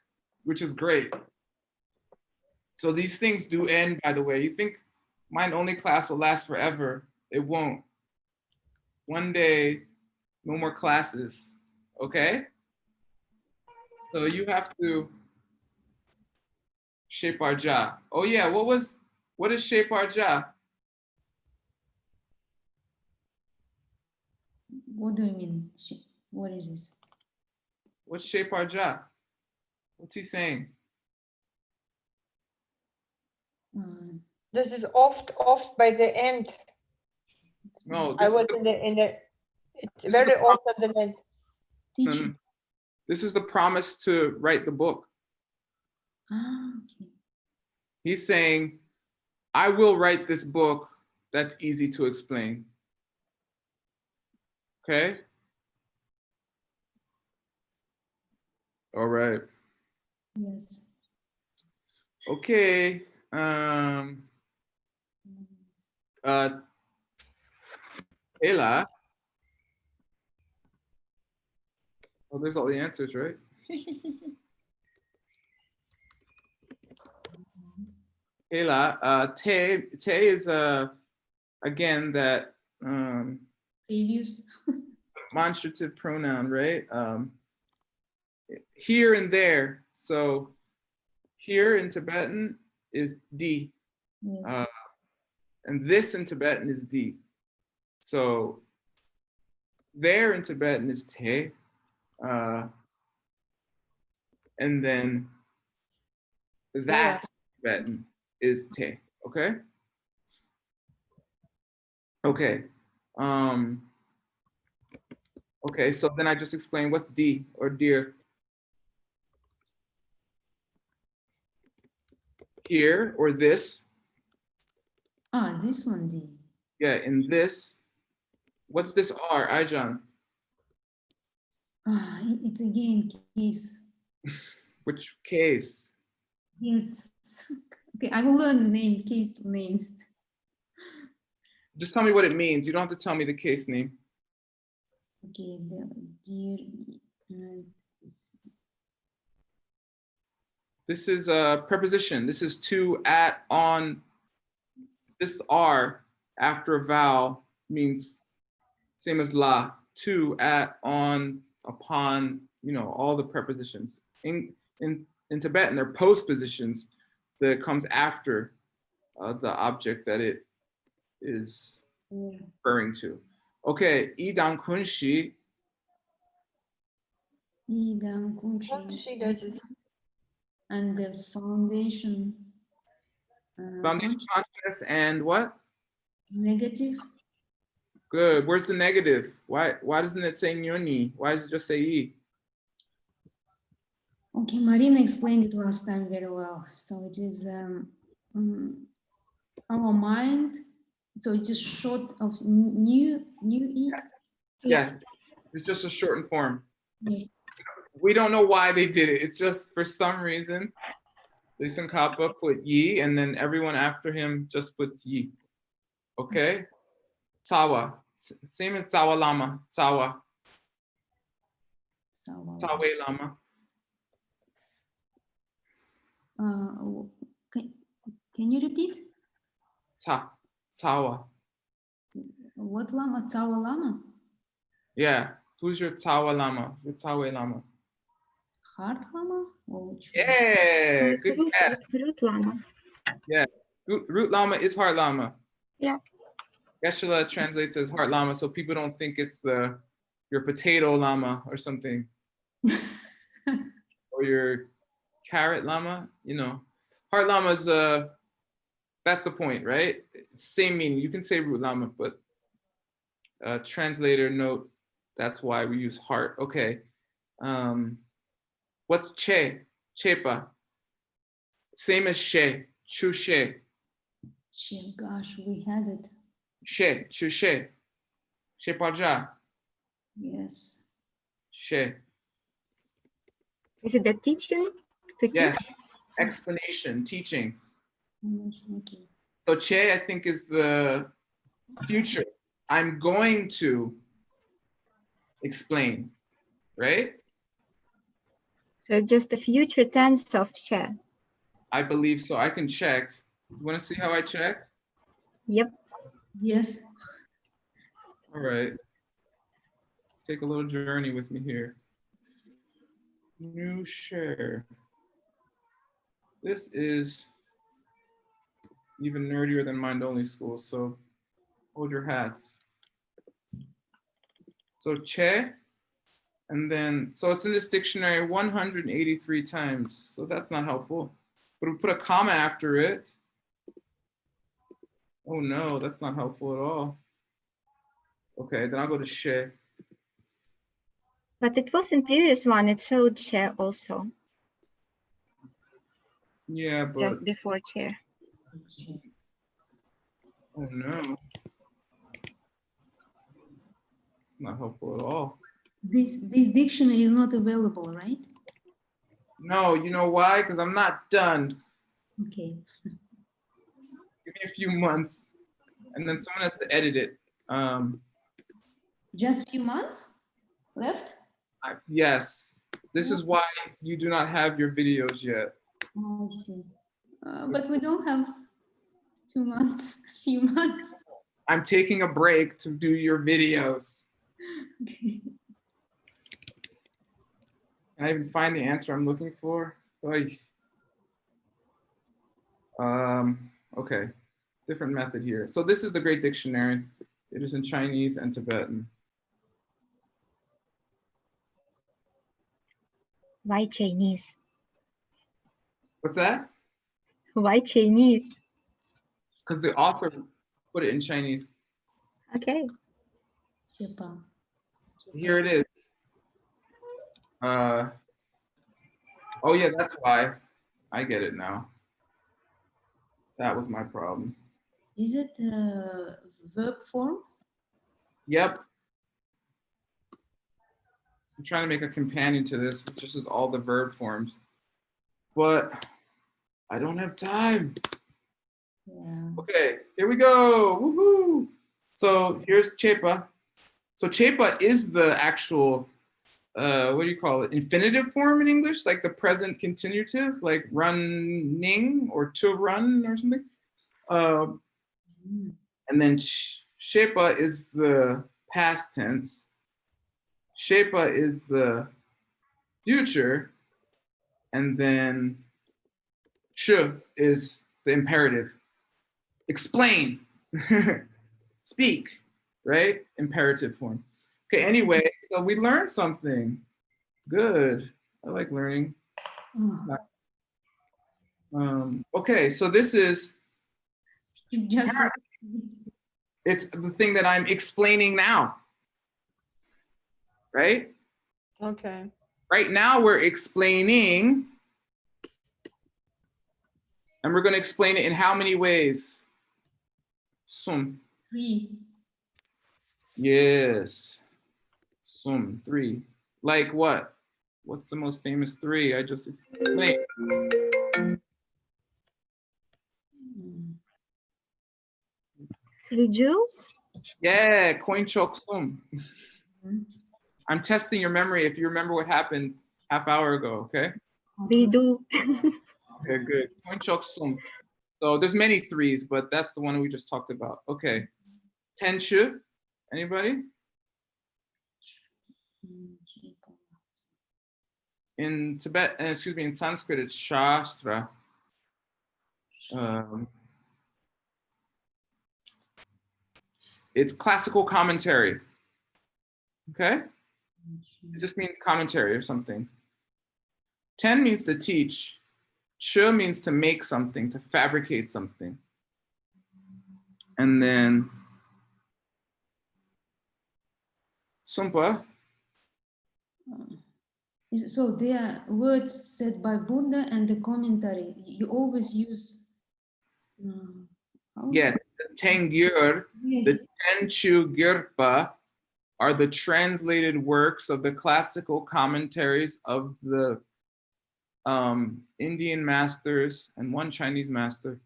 which is great. So these things do end, by the way. You think Mind Only class will last forever. It won't. One day, no more classes, okay? So you have to shape our jaw. Oh yeah, what is shape our jaw? What do you mean? What is this? What's shape our jaw? What's he saying? This is oft by the end. No, I was in the it's very often at the end. Teaching. This is the promise to write the book. Okay. He's saying, I will write this book that's easy to explain. Okay? All right. Yes. Okay. Ela. Oh, there's all the answers, right? Ela, te is again that Previous. demonstrative pronoun, right? Here and there. So here in Tibetan is di, Yes. and this in Tibetan is di. So there in Tibetan is te, and then that Tibetan is te. Okay. Okay. Okay, so then I just explained what's D or dear. Here or this. Ah, this one D. Yeah, in this. What's this R, Aijan? Ah, it's again case. Which case? Yes. Okay, I will learn the name, case names. Just tell me what it means. You don't have to tell me the case name. Okay, the dear. This is a preposition. This is to, at, on. This R after a vowel means same as la, to, at, on, upon, you know, all the prepositions. In Tibetan, they're postpositions that comes after the object that it is referring to. Okay, idang kunshi. She does it. And the foundation. Foundation consciousness and what? Negative. Good. Where's the negative? Why doesn't it say nyoni? Why does it just say i? Okay, Marina explained it last time very well. So it is our mind. So it is short of new e. Yeah, it's just a shortened form. Yes. We don't know why they did it. It's just for some reason, Kappa put yi, and then everyone after him just puts yi. Okay? Tawa. Same as Tawa Lama. Tawa. Tawe Lama. Can you repeat? Tawa. What Lama? Tawa Lama? Yeah. Who's your Tawa Lama? Your Tawe Lama? Heart Lama? Yeah. Good guess. Root Lama. Yeah. Root Lama is Heart Lama. Yeah. Geshe-la translates as Heart Lama, so people don't think it's your potato Lama or something. Or your carrot Lama, you know. Heart Lama is that's the point, right? Same meaning. You can say Root Lama, but translator note, that's why we use heart. Okay. What's che? Chepa. Same as she. Chu she. Gosh, we had it. She. Chu she. She paja. Yes. She. Is it the teaching? To Yes. teach? Explanation, teaching. Okay. So che, I think, is the future. I'm going to explain, right? So just the future tense of she. I believe so. I can check. You want to see how I check? Yep. Yes. All right. Take a little journey with me here. New share. This is even nerdier than Mind Only School, so hold your hats. So che, and then, so it's in this dictionary 183 times, so that's not helpful. But we put a comma after it. Oh no, that's not helpful at all. Okay, then I'll go to she. But it was in previous one, it showed she also, Yeah, but, just before chair. oh no. It's not helpful at all. This dictionary is not available, right? No, you know why? Because I'm not done. Okay. Give me a few months, and then someone has to edit it. Just few months left? Yes, this is why you do not have your videos yet. Oh, I see. But we don't have 2 months, few months. I'm taking a break to do your videos. Okay. Can I even find the answer I'm looking for? Oy. Okay, different method here. So this is the Great Dictionary. It is in Chinese and Tibetan. Why Chinese? What's that? Why Chinese? Because the author put it in Chinese. Okay. Chepa. Here it is. Oh yeah, that's why. I get it now. That was my problem. Is it verb forms? Yep. I'm trying to make a companion to this, which just is all the verb forms. But I don't have time. Yeah. Okay, here we go. Woohoo! So here's Chepa. So Chepa is the actual, what do you call it? Infinitive form in English, like the present continuative, like running or to run or something. And then Shepa is the past tense. Shepa is the future. And then Sh is the imperative. Explain, speak, right? Imperative form. Okay, anyway, so we learned something. Good. I like learning. Okay, so this is, You just it's the thing that I'm explaining now, right? Okay. Right now we're explaining, and we're gonna explain it in how many ways? Sum. 3. Yes. Sum, 3. Like what? What's the most famous 3? I just explained. Three jewels? Yeah, coin chok sum. I'm testing your memory if you remember what happened half hour ago, okay? We do. Okay, good. Coin chok sum. So there's many 3s, but that's the one we just talked about. Okay. Tenshu, anybody? In Tibet, excuse me, in Sanskrit, it's Shastra. It's classical commentary. Okay? It just means commentary or something. Ten means to teach. Chu means to make something, to fabricate something. And then Sumpa. So they are words said by Buddha and the commentary. You always use. Yeah, the Tengyur, Yes. the Tenchu Gyurpa are the translated works of the classical commentaries of the Indian masters and one Chinese master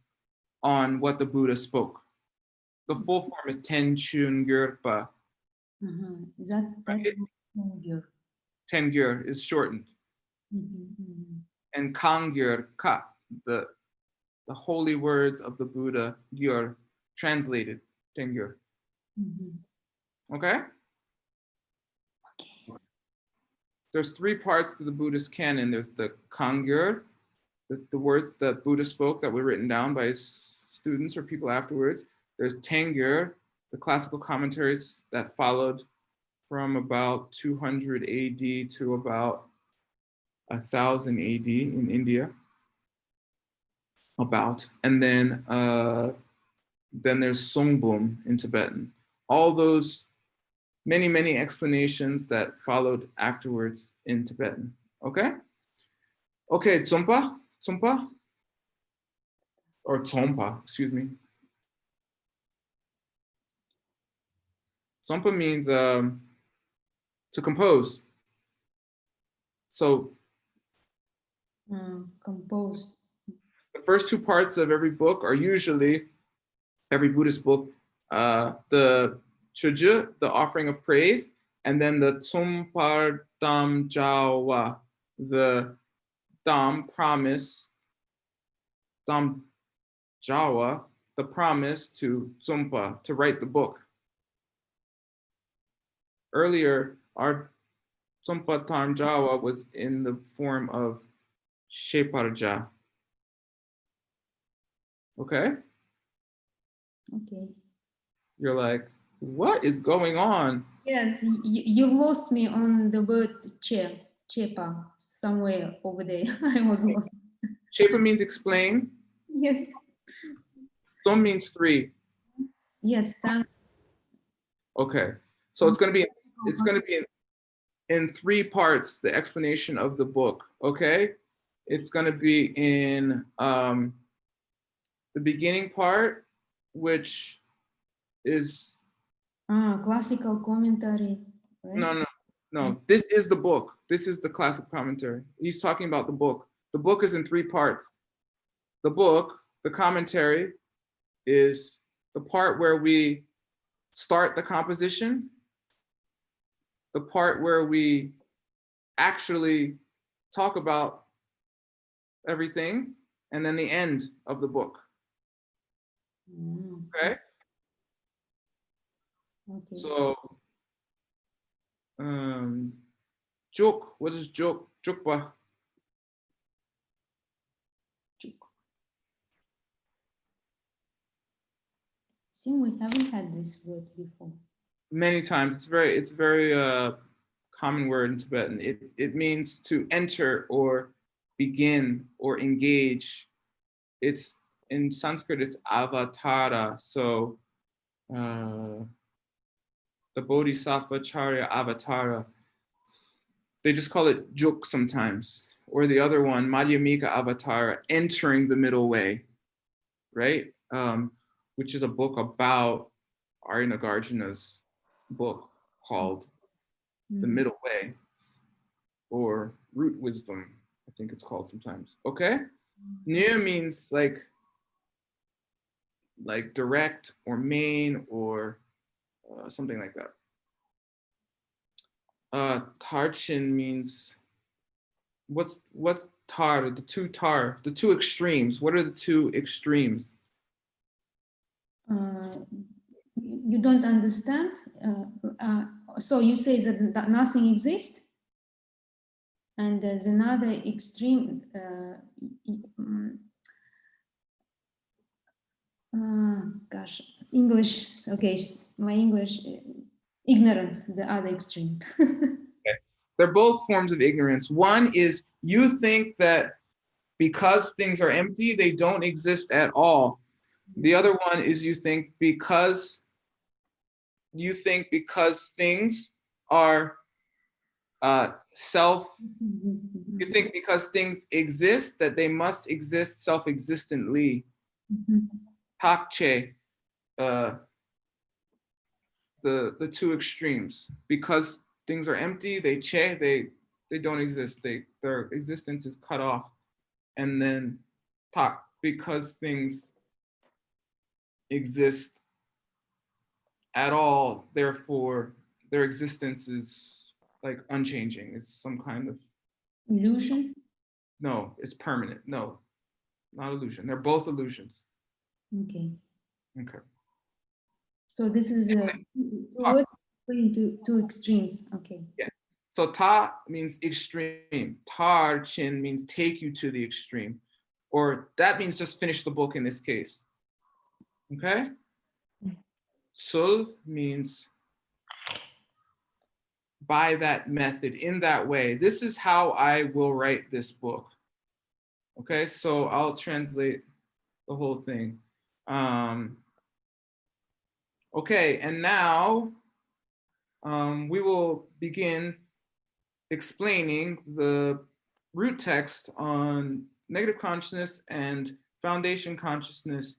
on what the Buddha spoke. The full form is Tenchun Gyurpa. That Right? Tengyur. Tengyur is shortened. And Kangyur Ka, the holy words of the Buddha, Gyur, translated, Tengyur. Okay? There's 3 parts to the Buddhist canon. There's the Kangyur, the words that Buddha spoke that were written down by his students or people afterwards. There's Tengyur, the classical commentaries that followed from about 200 AD to about 1000 AD in India. And then there's Songbum in Tibetan. All those many explanations that followed afterwards in Tibetan. Okay? Okay, Tsompa? Or Tsompa, excuse me. Tsompa means to compose. So Composed. The first two parts of every book are usually, every Buddhist book, the Chuju, the offering of praise, and then the Tsumpar Dam Jawa, the Dam promise, Dam Jawa, the promise to Tsumpa, to write the book. Earlier, our Tsumpa Tam Jawa was in the form of Sheparja. Okay? Okay. You're like, what is going on? Yes, you lost me on the word chepa, somewhere over there. I was lost. Shepa means explain. Yes. Som means three. Yes, thank Okay. So it's gonna be in three parts, the explanation of the book. Okay? It's gonna be in the beginning part, which is classical commentary. Right? No. This is the book. This is the classic commentary. He's talking about the book. The book is in three parts. The book, the commentary, is the part where we start the composition, the part where we actually talk about everything, and then the end of the book. Okay? Okay. So, juk, what is juk? Jukpa. I think we haven't had this word before. Many times. It's very common word in Tibetan. It means to enter or begin or engage. It's in Sanskrit, it's avatara. So the Bodhisattva Charya Avatara, they just call it juk sometimes. Or the other one, Madhyamika Avatara, entering the middle way, right? Which is a book about Arya Nagarjuna's book called The Middle Way, or Root Wisdom, I think it's called sometimes. Okay? Near means like direct or main or something like that. Tarchin means, what's tar, the two extremes. What are the two extremes? You don't understand? So you say that nothing exists? And there's another extreme, gosh, English, okay, my English, ignorance, the other extreme. Okay. They're both forms of ignorance. One is you think that because things are empty, they don't exist at all. The other one is you think because things are you think because things exist that they must exist self-existently. Takche, the two extremes. Because things are empty, they don't exist. Their existence is cut off. And then tak, because things exist at all, therefore their existence is like unchanging. It's some kind of illusion. No, it's permanent. No, not illusion. They're both illusions. Okay. Okay. So this is two extremes. Okay. Yeah. So ta means extreme. Tar chin means take you to the extreme, or that means just finish the book in this case. Okay. Sul means by that method, in that way. This is how I will write this book. Okay, so I'll translate the whole thing. Okay, and now we will begin explaining the root text on negative consciousness and foundation consciousness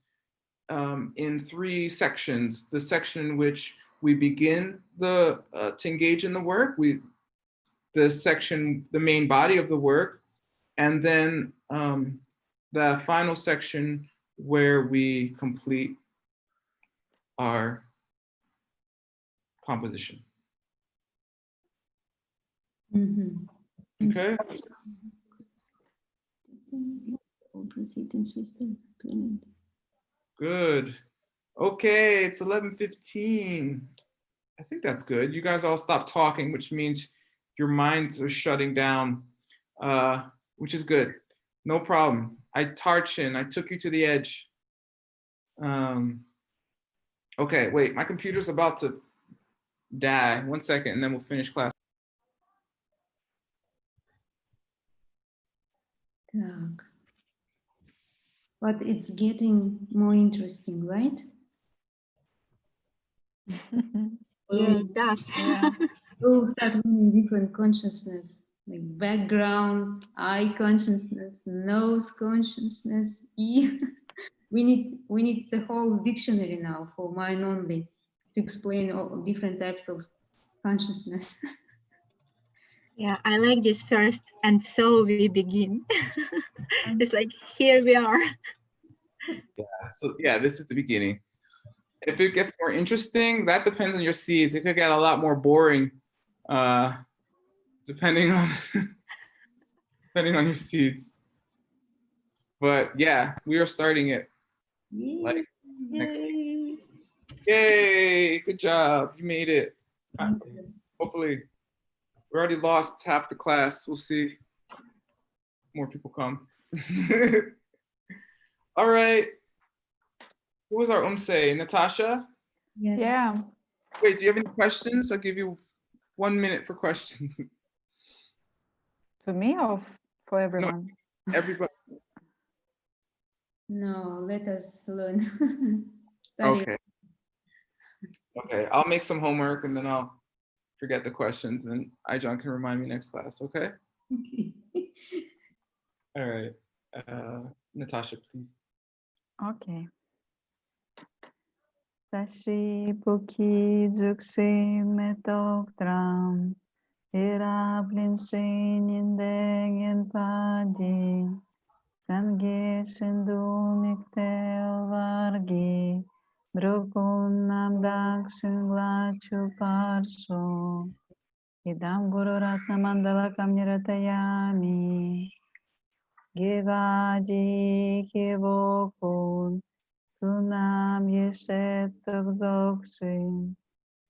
in three sections. The section in which we begin to engage in the work, the main body of the work, and then the final section where we complete our composition. Mhm. Okay. Good. Okay, it's 11:15. I think that's good. You guys all stopped talking, which means your minds are shutting down, which is good. No problem. I took you to the edge. Okay, wait, my computer's about to die. 1 second, and then we'll finish class. Так. But it's getting more interesting, right? Yeah, it does. Yeah. We'll start having different consciousness, like background, eye consciousness, nose consciousness, ear. We need the whole dictionary now for mind only to explain all different types of consciousness. Yeah, I like this first. And so we begin. It's like, here we are. So yeah, this is the beginning. If it gets more interesting, that depends on your seeds. It could get a lot more boring, depending on depending on your seeds. But yeah, we are starting it. Like next week. Yay! Good job. You made it. Hopefully, we already lost half the class. We'll see. More people come. All right. Who was our umse? Natasha? Yes. Yeah. Wait, do you have any questions? I'll give you 1 minute for questions. To me or for everyone? Everybody. No, let us learn. Study. Okay. Okay, I'll make some homework and then I'll forget the questions and Ijon can remind me next class, okay? Okay. All right. Natasha, please. Okay. Sashi Buki Juxi Metokram Irablin Sinin en Padi Sange Shindu Miktel Vargi Drukunam Daksin Glachu Parso Idam Guru Ratna Mandala Kamniratayami Givaji Kivokun Sunam Yeshet Zogzogsin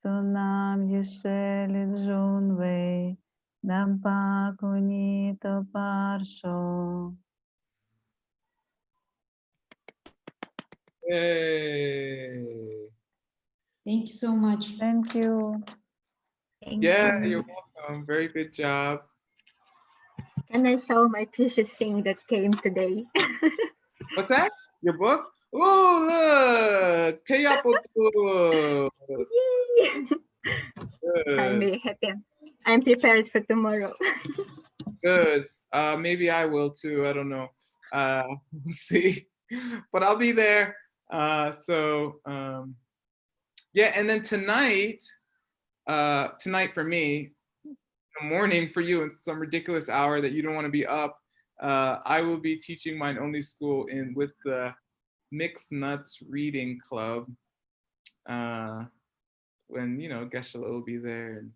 Sunam Yeshelit Junwei Dampa Kunito Parsho. Yay. Thank you so much. Thank you. Thank Yeah, you. you're welcome. Very good job. Can I show my precious thing that came today? What's that? Your book? Oh, look. Kayapo. Yay! So I'm very happy. I'm prepared for tomorrow. Good. Maybe I will too. I don't know. We'll see. But I'll be there. Yeah, and then tonight for me, in the morning for you, in some ridiculous hour that you don't want to be up, I will be teaching Mind Only School with the Mixed Nuts Reading Club. When Geshe-la will be there and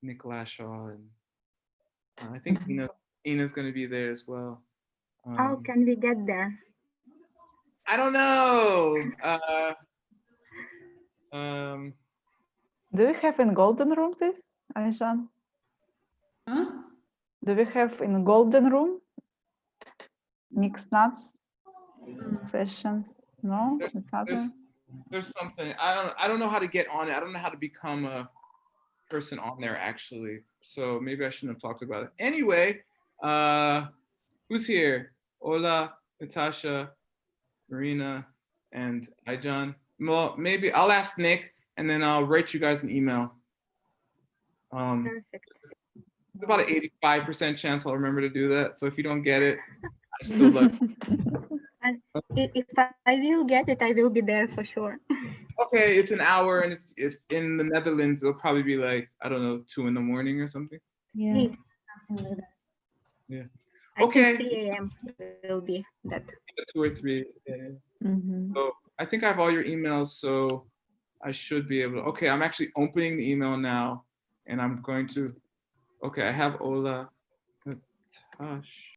Nick Lashaw and I think Ina's going to be there as well. How can we get there? I don't know. Do we have in Golden Room this, Aijan? Huh? Do we have in Golden Room mixed nuts session? No, it's not there. There's something. I don't know how to get on it. I don't know how to become a person on there actually. So maybe I shouldn't have talked about it. Anyway, who's here? Ola, Natasha, Marina, and Aijan. Well, maybe I'll ask Nick and then I'll write you guys an email. Perfect. There's about an 85% chance I'll remember to do that. So if you don't get it, I still love you. And if I will get it, I will be there for sure. Okay, it's an hour, and if in the Netherlands, it'll probably be like, I don't know, 2 in the morning or something. Yeah, Please. something like that. Yeah. I Okay. think 3 a.m. will be that. 2 or 3. Yeah. Mhm. So I think I have all your emails, so I should be able to. Okay, I'm actually opening the email now, and I'm going to. Okay, I have Ola Katash.